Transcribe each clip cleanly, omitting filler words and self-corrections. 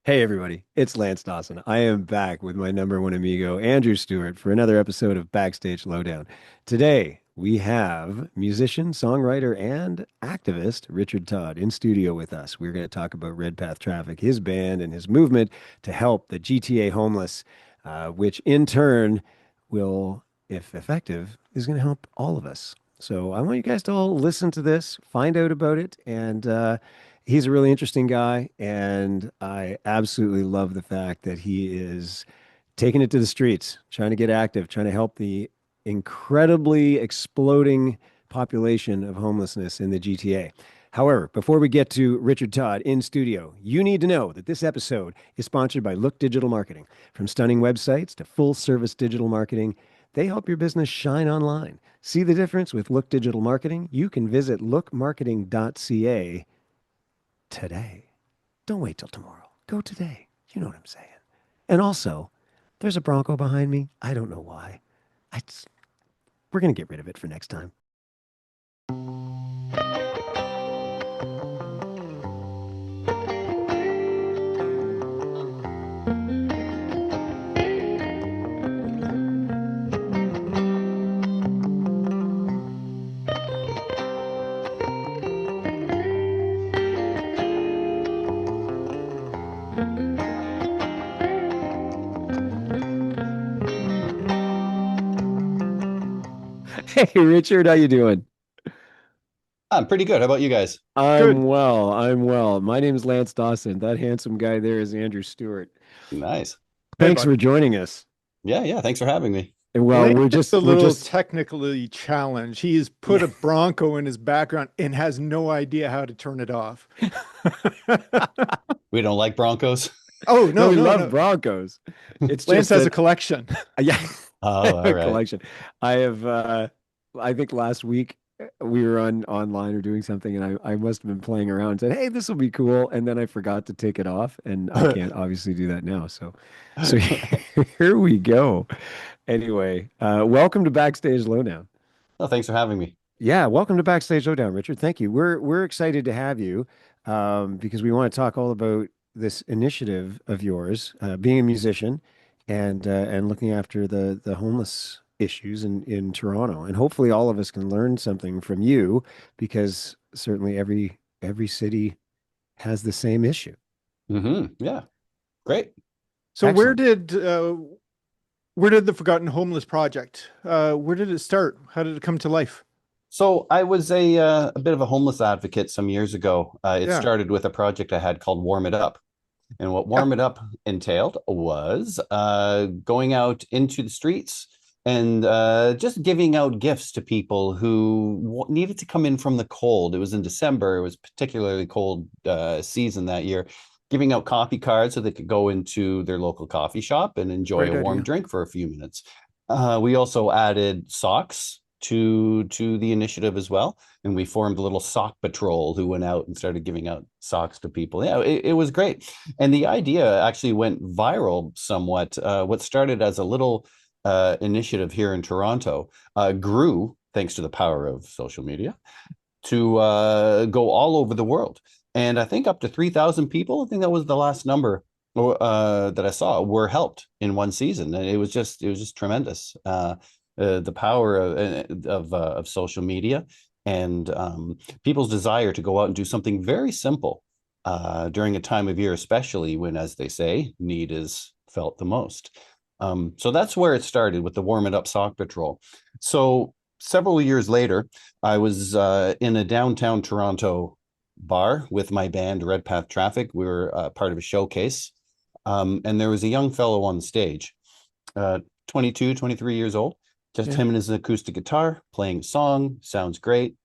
Hey everybody, it's Lance Dawson. I am back with my number one amigo, Andrew Stewart, for another episode of Backstage Lowdown. Today, we have musician, songwriter, and activist Richard Todd in studio with us. We're going to talk about Red Path Traffic, his band, and his movement to help the GTA homeless, which in turn will, if effective, is going to help all of us. So I want you guys to all listen to this, find out about it, and he's a really interesting guy, and I absolutely love the fact that he is taking it to the streets, trying to get active, trying to help the incredibly exploding population of homelessness in the GTA. However, before we get to Richard Todd in studio, you need to know that this episode is sponsored by Look Digital Marketing. From stunning websites to full service digital marketing, they help your business shine online. See the difference with Look Digital Marketing? You can visit lookmarketing.ca today. Don't wait till tomorrow. Go today. You know what I'm saying. And also, there's a Bronco behind me. I don't know why. I, we're going to get rid of it for next time. Hey, Richard, how you doing? I'm pretty good. How about you guys? I'm Good. well. I'm well. My name is Lance Dawson. That handsome guy there is Andrew Stewart. Nice. Hey, Thanks bud. for joining us. Yeah. Thanks for having me. And well, Lance we're is a just we're little just technically challenged. He's put yeah. a Bronco in his background and has no idea how to turn it off. We don't like Broncos. Oh, No, no, we no, love no. Broncos. It's Lance just has a that collection. yeah, Oh, all a right. collection. I have I think last week we were on online or doing something and I must have been playing around and said, "Hey, this will be cool." And then I forgot to take it off and I can't obviously do that now. So here we go. Anyway, welcome to Backstage Lowdown. Well, thanks for having me. Yeah, welcome to Backstage Lowdown, Richard. Thank you. We're excited to have you because we want to talk all about this initiative of yours, being a musician and looking after the homeless issues in Toronto. And hopefully, all of us can learn something from you because certainly every city has the same issue. Yeah, great. So Excellent. where did the Forgotten Homeless Project? Where did it start? How did it come to life? So I was a bit of a homeless advocate some years ago. It Yeah. started with a project I had called Warm It Up. And what Yeah. Warm It Up entailed was going out into the streets and just giving out gifts to people who needed to come in from the cold. It was in December. It was particularly cold season that year. Giving out coffee cards so they could go into their local coffee shop and enjoy Great a warm idea. drink for a few minutes. We also added socks to the initiative as well, and we formed a little sock patrol who went out and started giving out socks to people. Yeah, it was great. And the idea actually went viral somewhat. What started as a little initiative here in Toronto grew, thanks to the power of social media, to go all over the world. And I think up to 3,000 people, I think that was the last number that I saw, were helped in one season. And it was just tremendous. The power of social media and people's desire to go out and do something very simple during a time of year, especially when, as they say, need is felt the most. So that's where it started with the Warm It Up Sock Patrol. So several years later, I was in a downtown Toronto bar with my band, Red Path Traffic. We were part of a showcase. And there was a young fellow on the stage, 22, 23 years old, just Yeah. him and his acoustic guitar playing a song. Sounds great.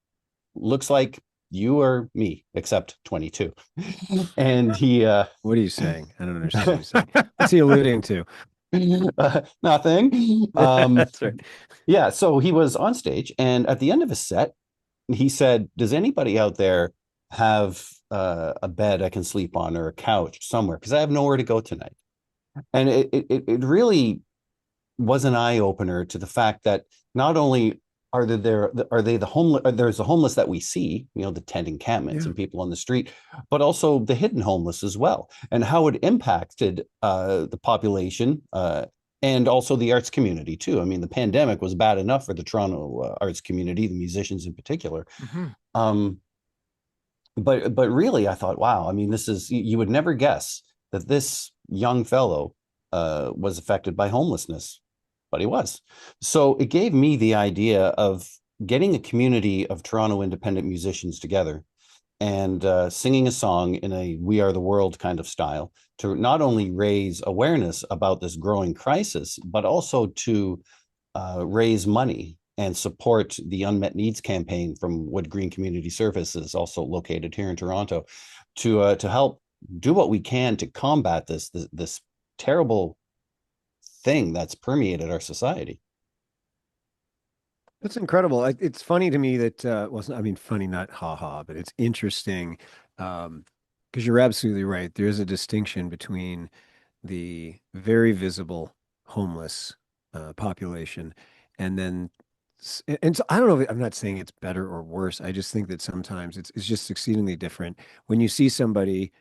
Looks like you or me, except 22. And he What are you saying? I don't understand what you're saying. What's he alluding to? nothing. That's right. Yeah, so he was on stage, and at the end of his set, he said, "Does anybody out there have a bed I can sleep on or a couch somewhere? Because I have nowhere to go tonight." And it really was an eye opener to the fact that not only are they the homeless? There's the homeless that we see, the tent encampments Yeah. and people on the street, but also the hidden homeless as well, and how it impacted the population, and also the arts community too. I mean, the pandemic was bad enough for the Toronto arts community, the musicians in particular. Mhm. Um, but really, I thought, wow, I mean, this is, you would never guess that this young fellow was affected by homelessness, but he was. So it gave me the idea of getting a community of Toronto independent musicians together and singing a song in a "We Are the World" kind of style to not only raise awareness about this growing crisis, but also to raise money and support the unmet needs campaign from Wood Green Community Services, also located here in Toronto, to help do what we can to combat this terrible thing that's permeated our society. That's incredible. It's funny to me that, well, I mean, funny, not haha, but it's interesting, because you're absolutely right. There is a distinction between the very visible homeless population and then, and so I don't know, I'm not saying it's better or worse. I just think that sometimes it's just exceedingly different when you see somebody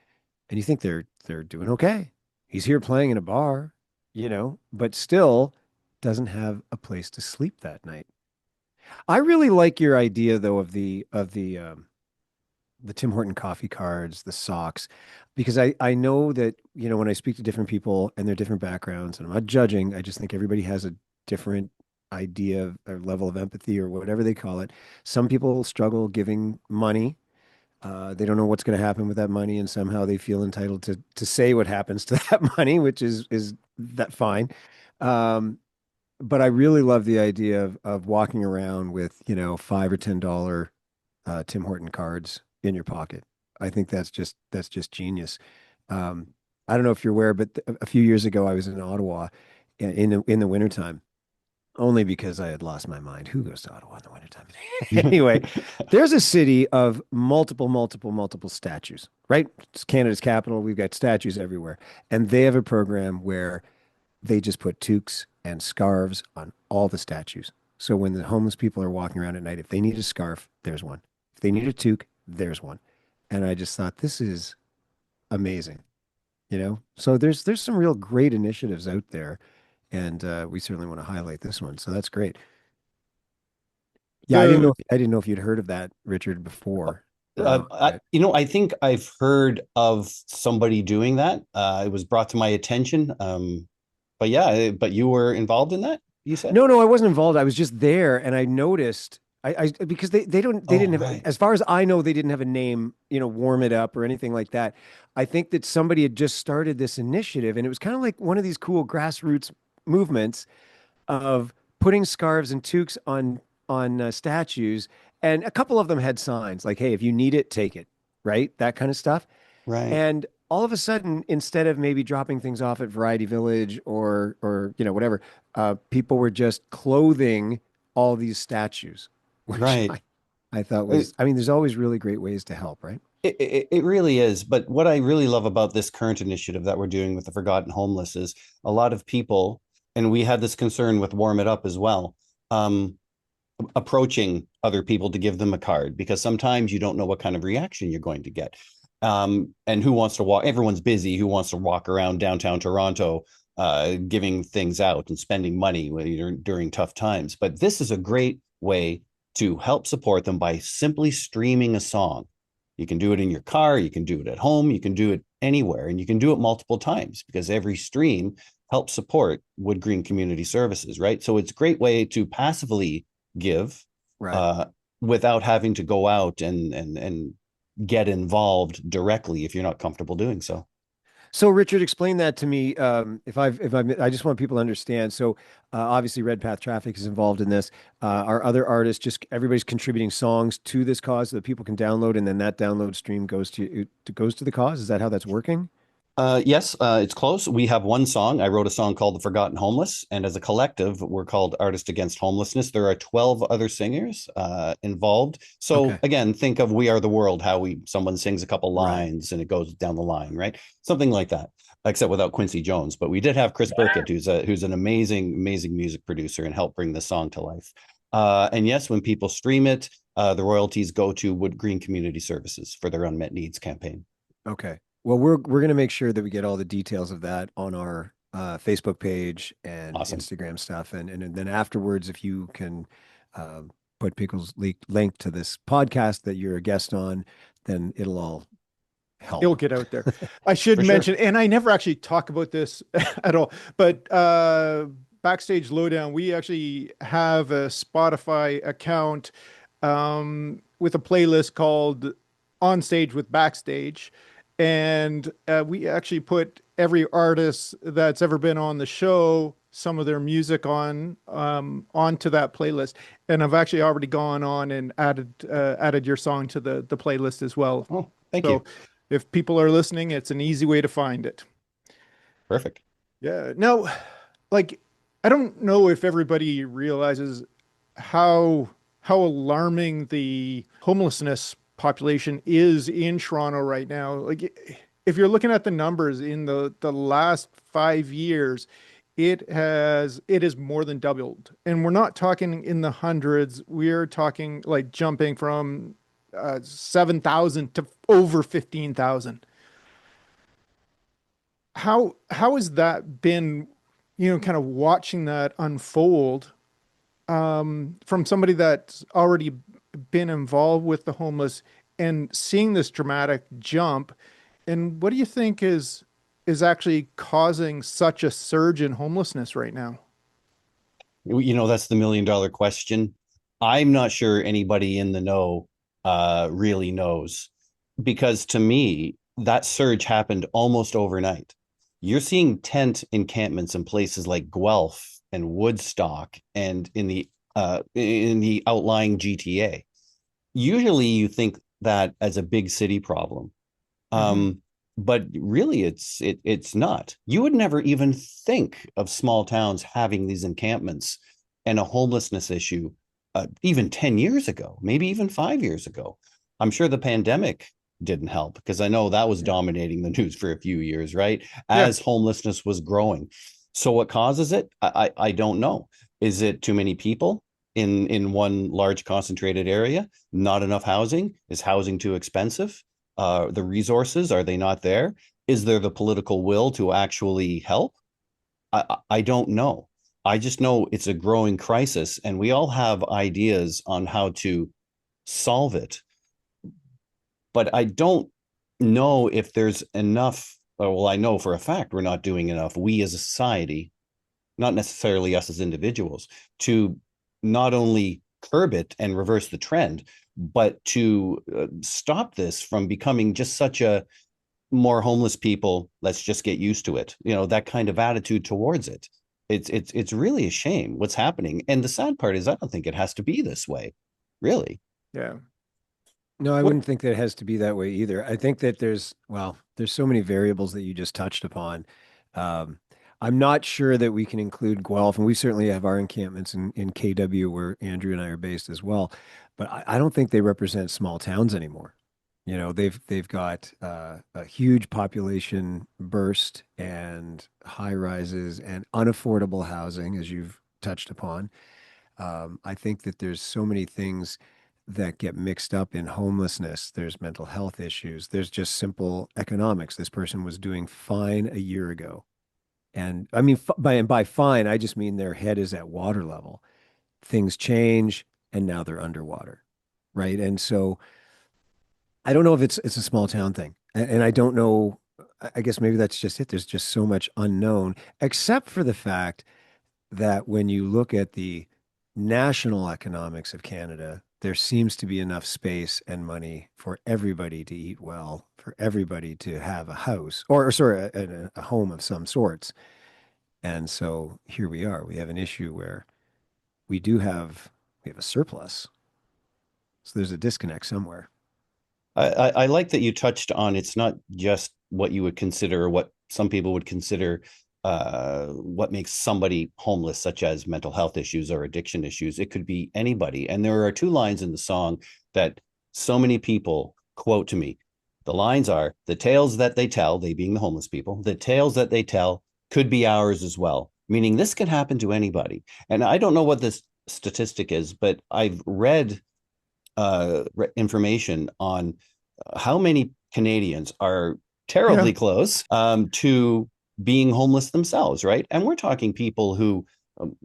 and you think they're doing okay. He's here playing in a bar, but still doesn't have a place to sleep that night. I really like your idea though of the Tim Horton coffee cards, the socks, because I know that, when I speak to different people and their different backgrounds, and I'm not judging, I just think everybody has a different idea or level of empathy or whatever they call it. Some people struggle giving money. They don't know what's going to happen with that money, and somehow they feel entitled to say what happens to that money, which is that fine. Um, but I really love the idea of walking around with, $5 or $10 Tim Horton cards in your pocket. I think that's just genius. Um, I don't know if you're aware, but a few years ago I was in Ottawa in the wintertime, only because I had lost my mind. Who goes to Ottawa in the wintertime? Anyway, there's a city of multiple, multiple, multiple statues, right? It's Canada's capital. We've got statues everywhere. And they have a program where they just put toques and scarves on all the statues. So when the homeless people are walking around at night, if they need a scarf, there's one. If they need a toque, there's one. And I just thought this is amazing. So there's some real great initiatives out there, and we certainly want to highlight this one. So that's great. Yeah, The I didn't know if you'd heard of that, Richard, before. I, But I think I've heard of somebody doing that. It was brought to my attention. But yeah, but you were involved in that, you said? no, I wasn't involved. I was just there, and I noticed. Because they Oh, didn't have, right. as far as I know, they didn't have a name, warm it up or anything like that. I think that somebody had just started this initiative, and it was kind of like one of these cool grassroots movements of putting scarves and toques on statues, and a couple of them had signs like, "Hey, if you need it, take it," right? That kind of stuff. Right. And all of a sudden, instead of maybe dropping things off at Variety Village or whatever, people were just clothing all these statues, which Right. I thought Uh, was, I mean, there's always really great ways to help, right? it really is. But what I really love about this current initiative that we're doing with the Forgotten Homeless is a lot of people, and we had this concern with Warm It Up as well, um, approaching other people to give them a card because sometimes you don't know what kind of reaction you're going to get. And who wants to walk? Everyone's busy. Who wants to walk around downtown Toronto, giving things out and spending money during tough times? But this is a great way to help support them by simply streaming a song. You can do it in your car, you can do it at home, you can do it anywhere, and you can do it multiple times because every stream helps support Wood Green Community Services, right? So it's a great way to passively give Right. uh, without having to go out and get involved directly if you're not comfortable doing so. So, Richard, explain that to me. I just want people to understand. So, obviously, Red Path Traffic is involved in this. Are other artists just everybody's contributing songs to this cause so that people can download, and then that download stream goes to the cause? Is that how that's working? Yes, it's close. We have one song. I wrote a song called The Forgotten Homeless. And as a collective, we're called Artists Against Homelessness. There are 12 other singers involved. So Okay. again, think of We Are the World, how someone sings a couple Right. lines and it goes down the line, right? Something like that, except without Quincy Jones. But we did have Chris Burkett, who's an amazing, amazing music producer and helped bring the song to life. And yes, when people stream it, the royalties go to Wood Green Community Services for their unmet needs campaign. Okay. Well, we're gonna make sure that we get all the details of that on our Facebook page and Awesome. Instagram stuff, and then afterwards, if you can uh, put people's link to this podcast that you're a guest on, then it'll all It'll help. get out there. I should For sure. mention, and I never actually talk about this at all, but Backstage Lowdown, we actually have a Spotify account with a playlist called On Stage with Backstage. And we actually put every artist that's ever been on the show, some of their music onto that playlist. And I've actually already gone on and added your song to the playlist as well. Oh, thank So you. if people are listening, it's an easy way to find it. Perfect. Yeah. Now, like, I don't know if everybody realizes how alarming the homelessness population is in Toronto right now. Like, if you're looking at the numbers in the last 5 years, it is more than doubled, and we're not talking in the hundreds. We're talking like jumping from 7,000 to over 15,000. How has that been, kind of watching that unfold from somebody that's already been involved with the homeless and seeing this dramatic jump? And what do you think is actually causing such a surge in homelessness right now? That's the $1 million question. I'm not sure anybody in the know really knows, because to me, that surge happened almost overnight. You're seeing tent encampments in places like Guelph and Woodstock and in the outlying GTA. Usually you think that as a big city problem. Hmm. Um, but really it's not. You would never even think of small towns having these encampments and a homelessness issue even 10 years ago, maybe even 5 years ago. I'm sure the pandemic didn't help, because I know that was dominating the news for a few years, right? Yeah. As homelessness was growing. So what causes it? I don't know. Is it too many people in one large concentrated area? Not enough housing? Is housing too expensive? The resources, are they not there? Is there the political will to actually help? I don't know. I just know it's a growing crisis, and we all have ideas on how to solve it. But I don't know if there's enough. Well, I know for a fact we're not doing enough, we as a society, not necessarily us as individuals, to not only curb it and reverse the trend, but to stop this from becoming just such a more homeless people. Let's just get used to it. That kind of attitude towards it. It's really a shame what's happening. And the sad part is, I don't think it has to be this way, really. Yeah. No, I What? wouldn't think that it has to be that way either. I think that there's so many variables that you just touched upon. Um, I'm not sure that we can include Guelph, and we certainly have our encampments in KW where Andrew and I are based as well. But I don't think they represent small towns anymore. They've got a huge population burst and high rises and unaffordable housing, as you've touched upon. I think that there's so many things that get mixed up in homelessness. There's mental health issues. There's just simple economics. This person was doing fine a year ago. And I mean, by fine, I just mean their head is at water level. Things change and now they're underwater. Right. And so I don't know if it's a small town thing. And I don't know. I guess maybe that's just it. There's just so much unknown, except for the fact that when you look at the national economics of Canada, there seems to be enough space and money for everybody to eat well, for everybody to have a house or sorry, a home of some sorts. And so here we are. We have an issue where we have a surplus. So there's a disconnect somewhere. I like that you touched on, it's not just what you would consider, or what some people would consider, what makes somebody homeless, such as mental health issues or addiction issues. It could be anybody. And there are two lines in the song that so many people quote to me. The lines are, the tales that they tell, they being the homeless people, the tales that they tell could be ours as well, meaning this can happen to anybody. And I don't know what this statistic is, but I've read information on how many Canadians are Yeah. terribly close to being homeless themselves, right? And we're talking people who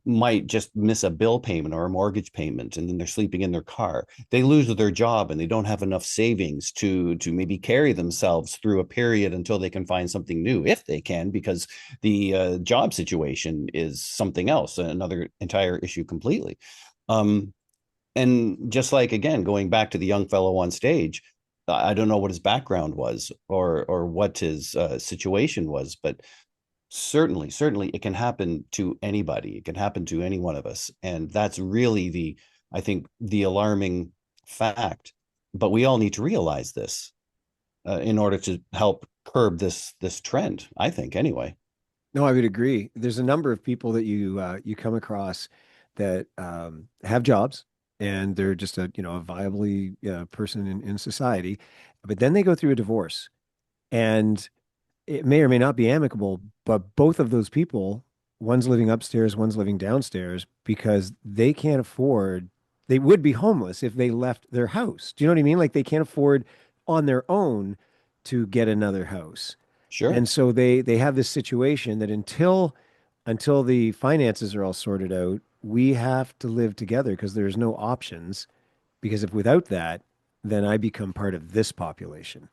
might just miss a bill payment or a mortgage payment, and then they're sleeping in their car. They lose their job and they don't have enough savings to maybe carry themselves through a period until they can find something new, if they can, because the job situation is something else, another entire issue completely. Um, and just like, again, going back to the young fellow on stage, I don't know what his background was or what his situation was, but certainly it can happen to anybody. It can happen to any one of us, and that's really the, I think, the alarming fact. But we all need to realize this in order to help curb this trend, I think, anyway. No, I would agree. There's a number of people that you come across that have jobs and they're just a a viably person in society, but then they go through a divorce and it may or may not be amicable, but both of those people, one's living upstairs, one's living downstairs because they can't afford, they would be homeless if they left their house. Do you know what I mean? Like they can't afford on their own to get another house. Sure. And so they have this situation that until the finances are all sorted out, we have to live together because there's no options. Because if without that, then I become part of this population.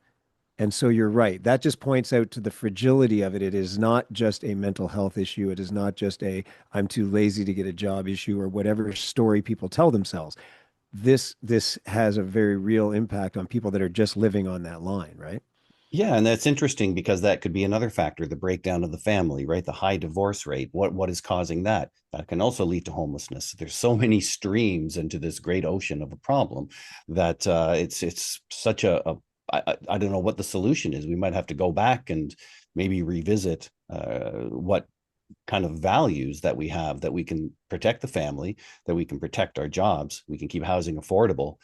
And so you're right. That just points out to the fragility of it. It is not just a mental health issue. It is not just a I'm too lazy to get a job issue or whatever story people tell themselves. This has a very real impact on people that are just living on that line, right? Yeah, and that's interesting because that could be another factor, the breakdown of the family, right? The high divorce rate. What is causing that? That can also lead to homelessness. There's so many streams into this great ocean of a problem that it's such I don't know what the solution is. We might have to go back and maybe revisit what kind of values that we have, that we can protect the family, that we can protect our jobs, we can keep housing affordable.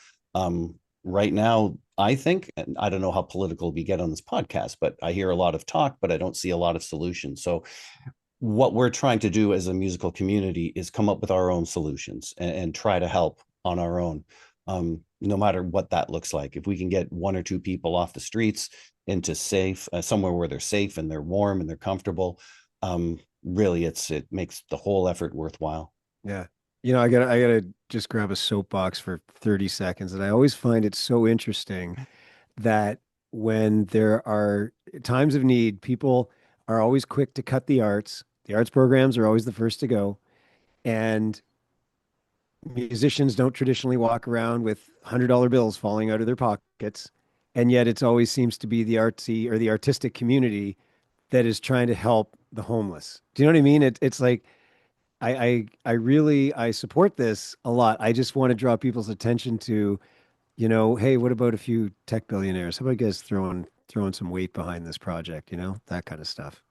Right now, I think, and I don't know how political we get on this podcast, but I hear a lot of talk, but I don't see a lot of solutions. So what we're trying to do as a musical community is come up with our own solutions and try to help on our own, no matter what that looks like. If we can get one or two people off the streets into safe somewhere where they're safe and they're warm and they're comfortable, really, it makes the whole effort worthwhile. Yeah. I gotta just grab a soapbox for 30 seconds. And I always find it so interesting that when there are times of need, people are always quick to cut the arts. The arts programs are always the first to go. And musicians don't traditionally walk around with $100 bills falling out of their pockets. And yet it's always seems to be the artsy or the artistic community that is trying to help the homeless. Do you know what I mean? It's like I really I support this a lot. I just want to draw people's attention to, hey, what about a few tech billionaires? How about you guys throwing some weight behind this project, that kind of stuff.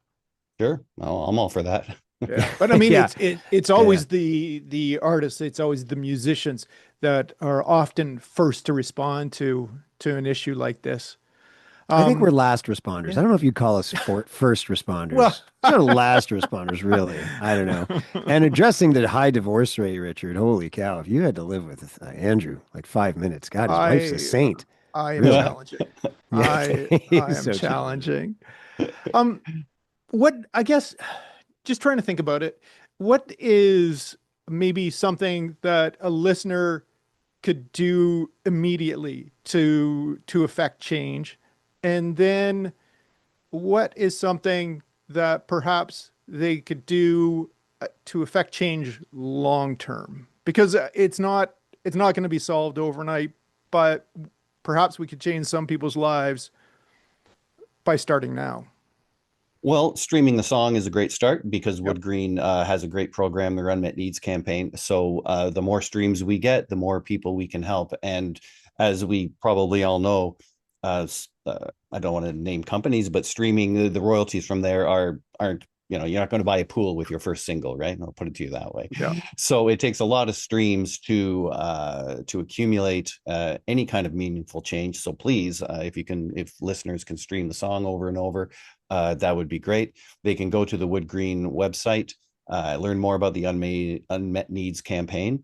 Sure, well, I'm all for that. Yeah, but I mean, Yeah. it's Yeah. always the artists, it's always the musicians that are often first to respond to an issue like this. I think we're Um, last responders. I yeah. don't know if you'd call us first Well, responders. We're last responders, really. I don't know. And addressing the high divorce rate, Richard, holy cow, if you had to live with Andrew like 5 minutes, God, his wife's a I saint, I am really. challenging. Yeah, I he's am so challenging. challenging. Um, what I guess just trying to think about it, what is maybe something that a listener could do immediately to affect change? And then what is something that perhaps they could do to affect change long term? Because it's not going to be solved overnight, but perhaps we could change some people's lives by starting now. Well, streaming the song is a great start because Yep. Wood Green has a great program, their Unmet Needs campaign. So the more streams we get, the more people we can help. And as we probably all know, I don't want to name companies, but streaming the royalties from there aren't, you're not going to buy a pool with your first single, right? I'll put it to you that way. Yeah. So it takes a lot of streams to accumulate any kind of meaningful change. So please, if listeners can stream the song over and over, that would be great. They can go to the Wood Green website learn more about the unmet needs campaign,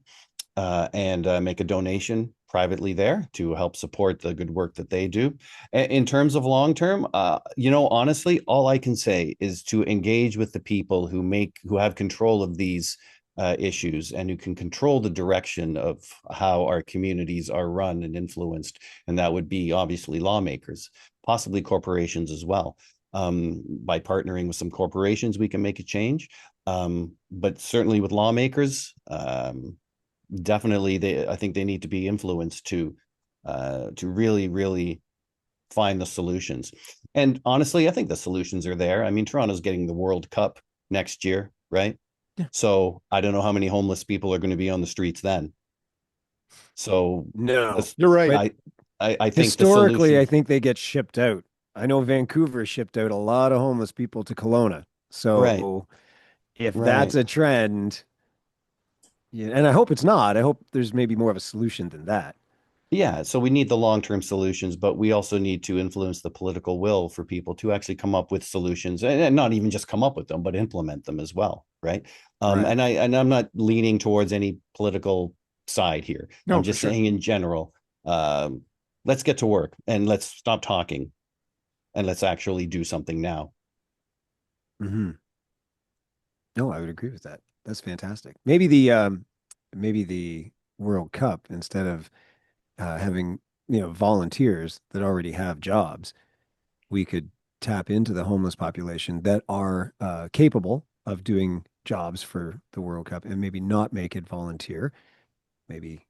and make a donation privately there to help support the good work that they do. In terms of long term, honestly, all I can say is to engage with the people who have control of these issues and who can control the direction of how our communities are run and influenced. And that would be obviously lawmakers, possibly corporations as well. By partnering with some corporations, we can make a change. But certainly with lawmakers, definitely I think they need to be influenced to really, really find the solutions. And honestly, I think the solutions are there. I mean, Toronto's getting the World Cup next year, right? Yeah. So I don't know how many homeless people are going to be on the streets then. So No, this, You're right. but I think the historically, I solution, think they get shipped out. I know Vancouver shipped out a lot of homeless people to Kelowna. right, So if that's right. a trend, yeah, and I hope it's not. I hope there's maybe more of a solution than that. Yeah, so we need the long-term solutions, but we also need to influence the political will for people to actually come up with solutions, and not even just come up with them, but implement them as well, right? Right. And I'm not leaning towards any political side here. I'm No, for just sure. saying in general, let's get to work and let's stop talking and let's actually do something now. Hmm. No, I would agree with that. That's fantastic. Maybe the World Cup, instead of having, volunteers that already have jobs, we could tap into the homeless population that are capable of doing jobs for the World Cup and maybe not make it volunteer. Maybe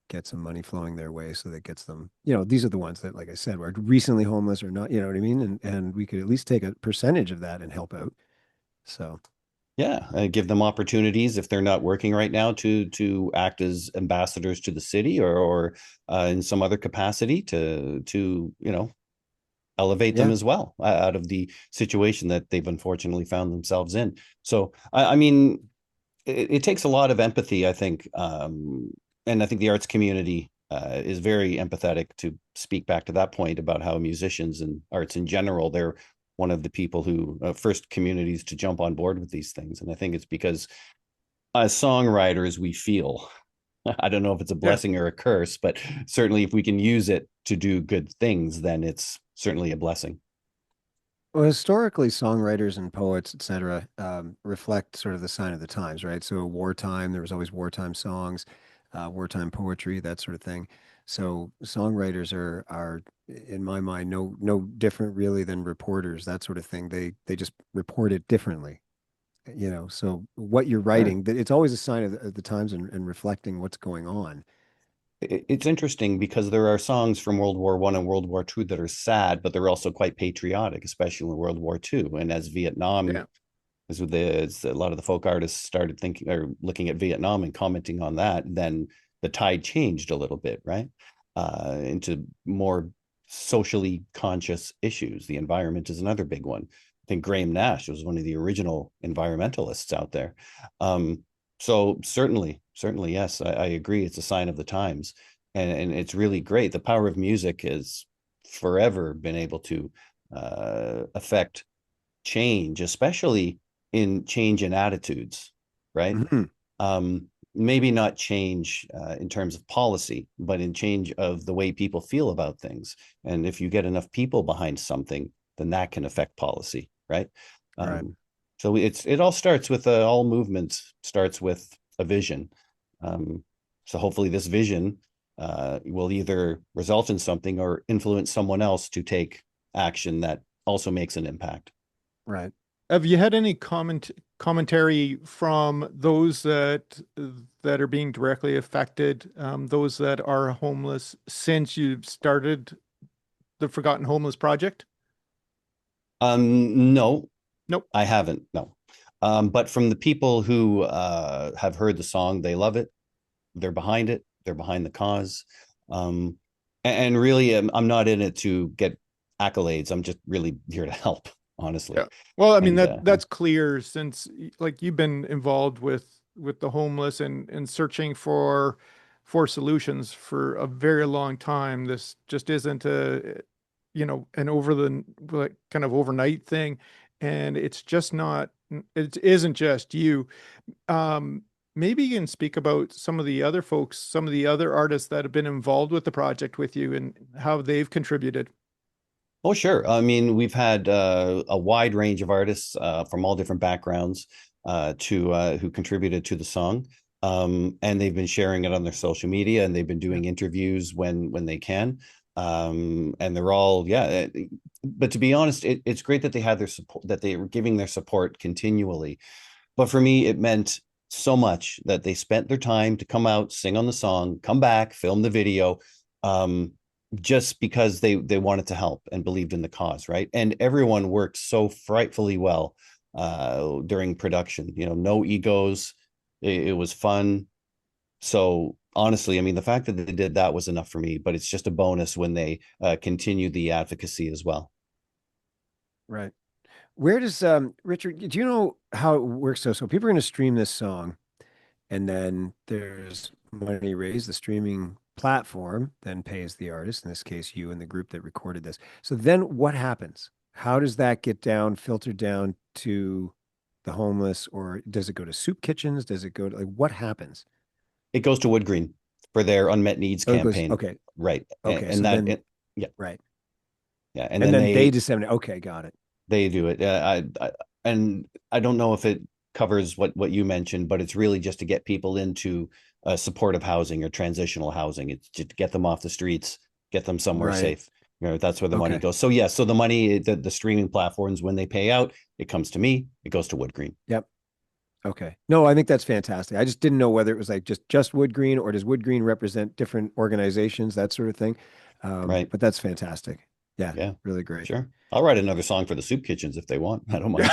get some money flowing their way so that gets them, these are the ones that, like I said, were recently homeless or not, you know what I mean? And we could at least take a percentage of that and help out. So, Yeah, give them opportunities if they're not working right now to act as ambassadors to the city or in some other capacity to elevate them yeah. as well out of the situation that they've unfortunately found themselves in. So, I mean, it takes a lot of empathy, I think, and I think the arts community is very empathetic to speak back to that point about how musicians and arts in general, they're one of the people who first communities to jump on board with these things. And I think it's because as songwriters, we feel, I don't know if it's a Yeah. blessing or a curse, but certainly if we can use it to do good things, then it's certainly a blessing. Well, historically, songwriters and poets, etc., reflect sort of the sign of the times, right? So, wartime, there was always wartime songs, wartime poetry, that sort of thing. So, songwriters are, in my mind, no different really than reporters, that sort of thing. They just report it differently, So, what you're Sure. writing, it's always a sign of the times and reflecting what's going on. It's interesting because there are songs from World War One and World War Two that are sad, but they're also quite patriotic, especially in World War Two. And as Vietnam, Yeah. as a lot of the folk artists started thinking or looking at Vietnam and commenting on that, then the tide changed a little bit, right? Into more socially conscious issues. The environment is another big one. I think Graham Nash was one of the original environmentalists out there. Um, so certainly, yes, I agree. It's a sign of the times, and it's really great. The power of music has forever been able to affect change, especially in change in attitudes, right? Mhm. Maybe not change in terms of policy, but in change of the way people feel about things. And if you get enough people behind something, then that can affect policy, right? Right. Um, so it all starts with all movements starts with a vision. Um, so hopefully this vision will either result in something or influence someone else to take action that also makes an impact. Right. Have you had any commentary from those that are being directly affected, those that are homeless since you've started the Forgotten Homeless Project? No, Nope. I haven't. No. But from the people who have heard the song, they love it. They're behind it. They're behind the cause. Um, and really, I'm not in it to get accolades. I'm just really here to help, honestly. Yeah. Well, I mean And that's clear since like you've been involved with the homeless and searching for solutions for a very long time. This just isn't an over the like kind of overnight thing. and it's just not, it isn't just you. Um, Maybe you can speak about some of the other folks, some of the other artists that have been involved with the project with you and how they've contributed. Oh, sure. I mean, we've had a wide range of artists from all different backgrounds to who contributed to the song, and they've been sharing it on their social media, and they've been Yeah. doing interviews when they can, and they're all yeah. But to be honest, it's great that they had their support, that they were giving their support continually. But for me, it meant so much that they spent their time to come out, sing on the song, come back, film the video, um, just because they wanted to help and believed in the cause, right? And everyone worked so frightfully well during production. You know, no egos. It was fun. So honestly, I mean, the fact that they did that was enough for me. But it's just a bonus when they continue the advocacy as well. Right. Where does Richard, do you know how it works? So people are going to stream this song, and then there's money raised. The streaming platform then pays the artist, in this case, you and the group that recorded this. So then what happens? How does that get down, filtered down to the homeless, or does it go to soup kitchens? Does it go to like what happens? It goes to Wood Green for their unmet needs Oh, it goes, campaign, okay, right? okay. And So that, then, yeah, right. yeah, and And then then they disseminate. Okay, got it. they do it. And I don't know if it covers what you mentioned, but it's really just to get people into supportive housing or transitional housing. It's to get them off the streets, get them somewhere Right. safe. You know, that's where the money Okay. goes. So yeah, so the money, the streaming platforms, when they pay out, it comes to me. It goes to Wood Green. Yep. Okay. No, I think that's fantastic. I just didn't know whether it was like just Wood Green or does Wood Green represent different organizations, that sort of thing. Right. But that's fantastic. Yeah, Yeah. really great. Sure. I'll write another song for the soup kitchens if they want. I don't mind.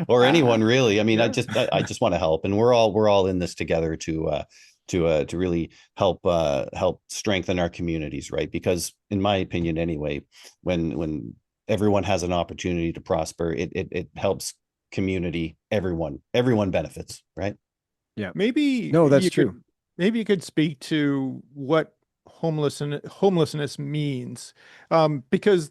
Or anyone really. I mean, Yeah. I just want to help, and we're all in this together to really help strengthen our communities, right? Because in my opinion, anyway, when everyone has an opportunity to prosper, it helps community. Everyone benefits, right? Yeah. Maybe No, that's you true. could maybe you could speak to what homelessness means, because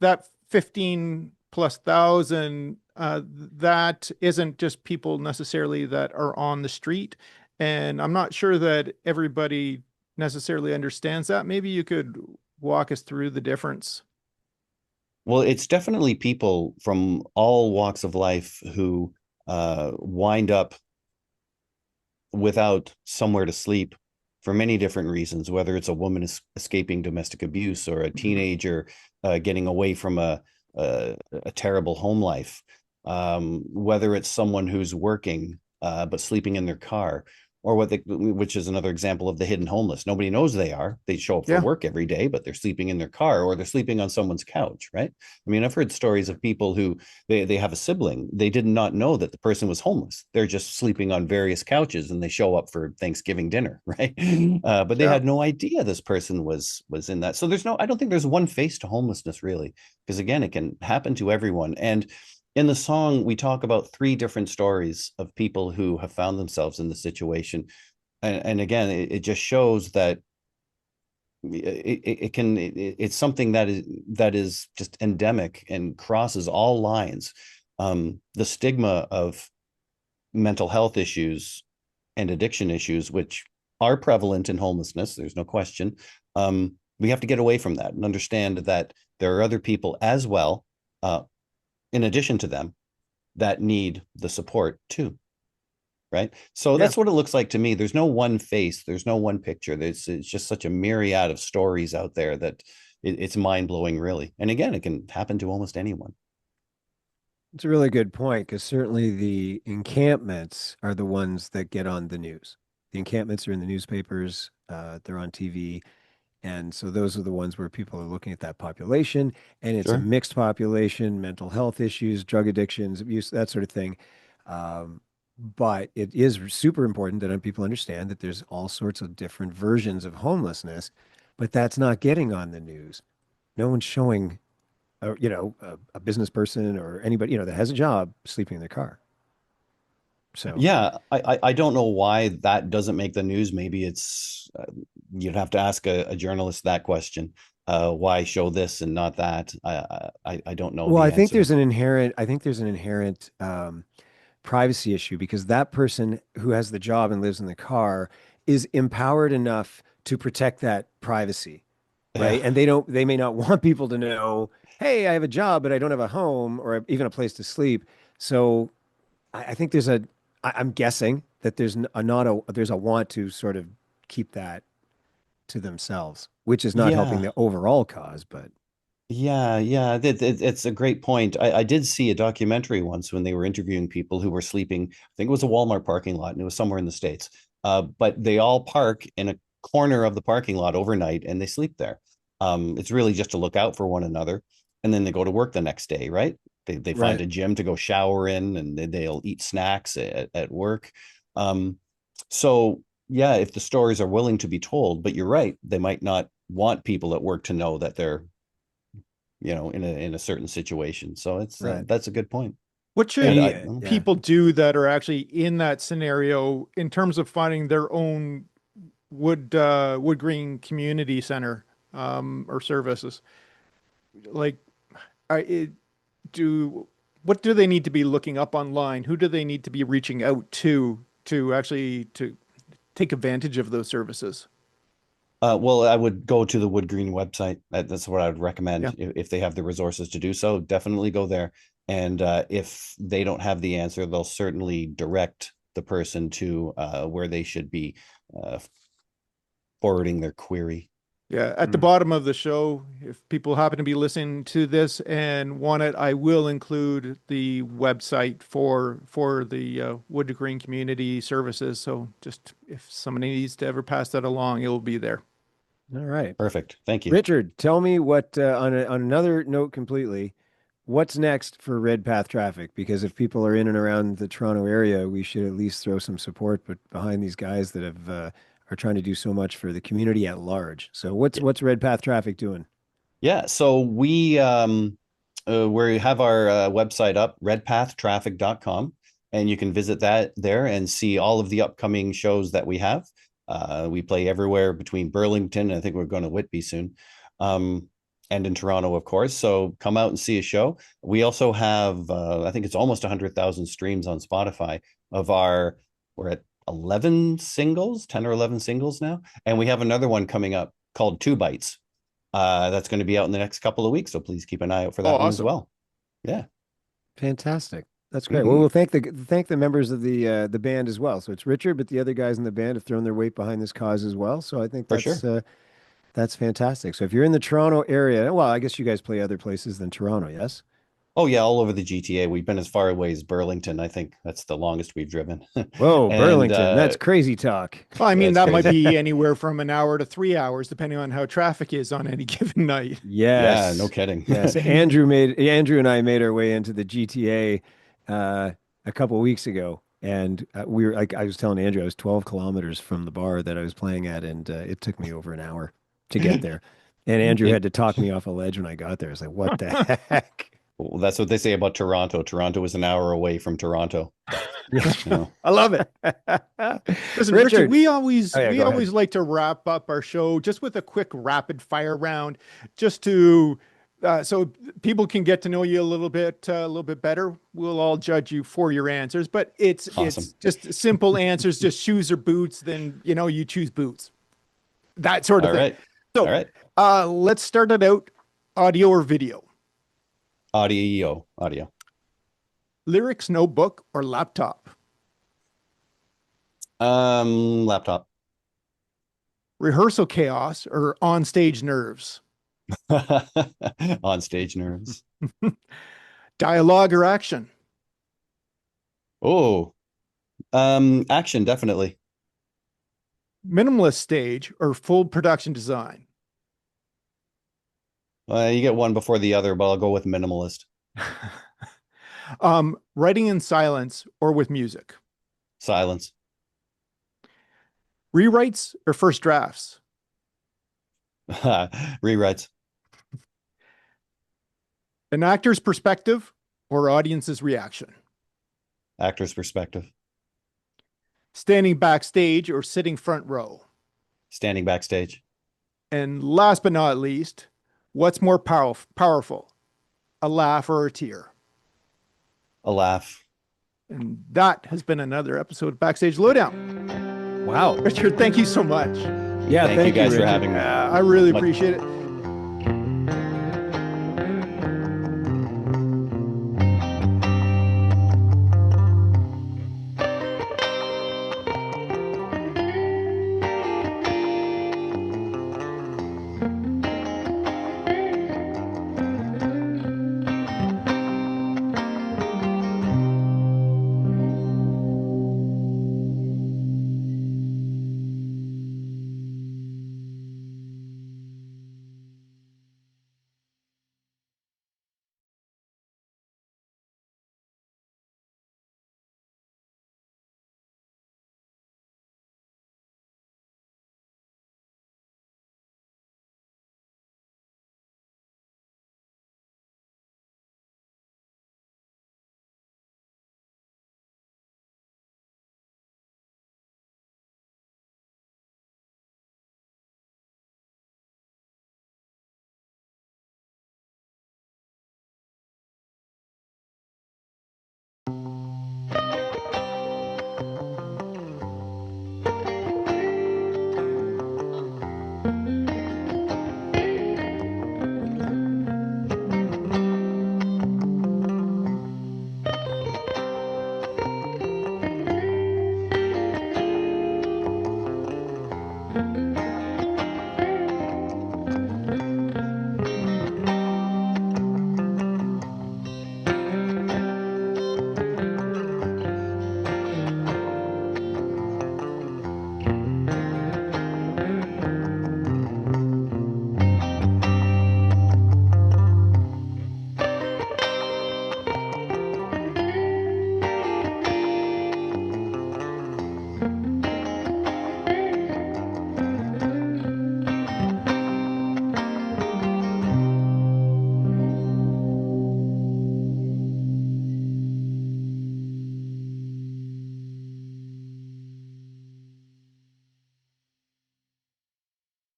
that 15 plus thousand, that isn't just people necessarily that are on the street, and I'm not sure that everybody necessarily understands that. Maybe you could walk us through the difference. Well, it's definitely people from all walks of life who wind up without somewhere to sleep for many different reasons, whether it's a woman escaping domestic abuse or a Mhm. teenager getting away from a terrible home life, whether it's someone who's working but sleeping in their car, or which is another example of the hidden homeless. Nobody knows they are. They show up for Yeah, work every day, but they're sleeping in their car or they're sleeping on someone's couch, right? I mean, I've heard stories of people who they have a sibling. They did not know that the person was homeless. They're just sleeping on various couches and they show up for Thanksgiving dinner, right? But they yeah. had no idea this person was in that. So I don't think there's one face to homelessness really, because again, it can happen to everyone. And in the song, we talk about three different stories of people who have found themselves in the situation. And again, it just shows that it's something that is just endemic and crosses all lines. The stigma of mental health issues and addiction issues, which are prevalent in homelessness, there's no question. We have to get away from that and understand that there are other people as well, uh, in addition to them, that need the support too, right? So Yeah. that's what it looks like to me. There's no one face, there's no one picture. It's just such a myriad of stories out there that it's mind blowing, really. And again, it can happen to almost anyone. It's a really good point because certainly the encampments are the ones that get on the news. The encampments are in the newspapers, they're on TV. And so those are the ones where people are looking at that population, and it's a Sure. mixed population, mental health issues, drug addictions, abuse, that sort of thing. Um, but it is super important that people understand that there's all sorts of different versions of homelessness, but that's not getting on the news. No one's showing, a business person or anybody, that has a job sleeping in their car. So, Yeah, I don't know why that doesn't make the news. Maybe it's you'd have to ask a journalist that question. why show this and not that? I don't know Well, the I think answer. there's an inherent privacy issue because that person who has the job and lives in the car is empowered enough to protect that privacy, Yeah. right? And they may not want people to know, hey, I have a job, but I don't have a home or even a place to sleep. So I think I'm guessing that there's a want to sort of keep that to themselves, which is not helping Yeah. the overall cause, but Yeah. It's a great point. I did see a documentary once when they were interviewing people who were sleeping. I think it was a Walmart parking lot, and it was somewhere in the States. But they all park in a corner of the parking lot overnight, and they sleep there. It's really just to look out for one another, and then they go to work the next day, right? They find right, a gym to go shower in, and they'll eat snacks at work. Um, so yeah, if the stories are willing to be told, but you're right, they might not want people at work to know that they're in a certain situation. So it's right. that's a good point. What I, should I Any, yeah. people do that are actually in that scenario in terms of finding their own wood green community center or services? Like, I it, do what do they need to be looking up online? Who do they need to be reaching out to actually to take advantage of those services? well, I would go to the Wood Green website. That's what I would Yeah. recommend if they have the resources to do so. Definitely go there. And if they don't have the answer, they'll certainly direct the person to where they should be uh, forwarding their query. Yeah, at the Hmm. bottom of the show, if people happen to be listening to this and want it, I will include the website for the Wood Green Community Services. So just if somebody needs to ever pass that along, it will be there. All right. Perfect. Thank you. Richard, tell me what, on another note completely, what's next for Red Path Traffic? Because if people are in and around the Toronto area, we should at least throw some support but behind these guys that are trying to do so much for the community at large. So what's Red Path Traffic doing? Yeah, so we have our website up, redpathtraffic.com, and you can visit that there and see all of the upcoming shows that we have. We play everywhere between Burlington, and I think we're going to Whitby soon, and in Toronto, of course. So come out and see a show. We also have, I think it's almost 100,000 streams on Spotify of we're at 11 singles, 10 or 11 singles now, and we have another one coming up called Two Bites that's going to be out in the next couple of weeks. So please keep an eye out for Oh, that one as awesome. well. Yeah. Fantastic. That's great. Well, Hmm. we'll thank the members of the band as well. So it's Richard, but the other guys in the band have thrown their weight behind this cause as well. So I think For sure. that's fantastic. So if you're in the Toronto area, well, I guess you guys play other places than Toronto, yes? Oh yeah, all over the GTA. We've been as far away as Burlington. I think that's the longest we've driven. Whoa, And Burlington, that's crazy talk. Well, I mean, that's that might crazy. be anywhere from an hour to 3 hours, depending on how traffic is on any given night. Yeah, no Yes. kidding. Yes. Andrew and I made our way into the GTA a couple of weeks ago. And we were like, I was telling Andrew, I was 12 kilometers from the bar that I was playing at, and it took me over an hour to get there. And Andrew It had to talk me off a ledge when I got there. I was like, what the heck? well, that's what they say about Toronto. Toronto is an hour away from Toronto. Yeah, You know. I love it. Listen, Richard, Richard. we Oh, always yeah, we go ahead. always like to wrap up our show just with a quick rapid fire round, just to so people can get to know you a little bit better. We'll all judge you for your answers, but it's Awesome. just simple answers, just shoes or boots. Then you choose boots, that sort of All thing. right. All So right. let's start it out. Audio or video, Audio. Audio. lyrics, notebook, or laptop, Laptop. rehearsal chaos or on stage nerves, On stage nerves. dialogue or action, Oh, action, definitely. minimalist stage or full production design, You get one before the other, but I'll go with minimalist. writing in silence or with music, Silence. rewrites or first drafts, Rewrites. an actor's perspective or audience's reaction, Actor's perspective. standing backstage or sitting front row. Standing backstage. And last but not least, What's more powerful, a laugh or a tear? A laugh. And that has been another episode of Backstage Lowdown. Wow. Richard, thank you so much. Yeah, Thank you thank you, guys for Richard. having me. I really Much- appreciate it.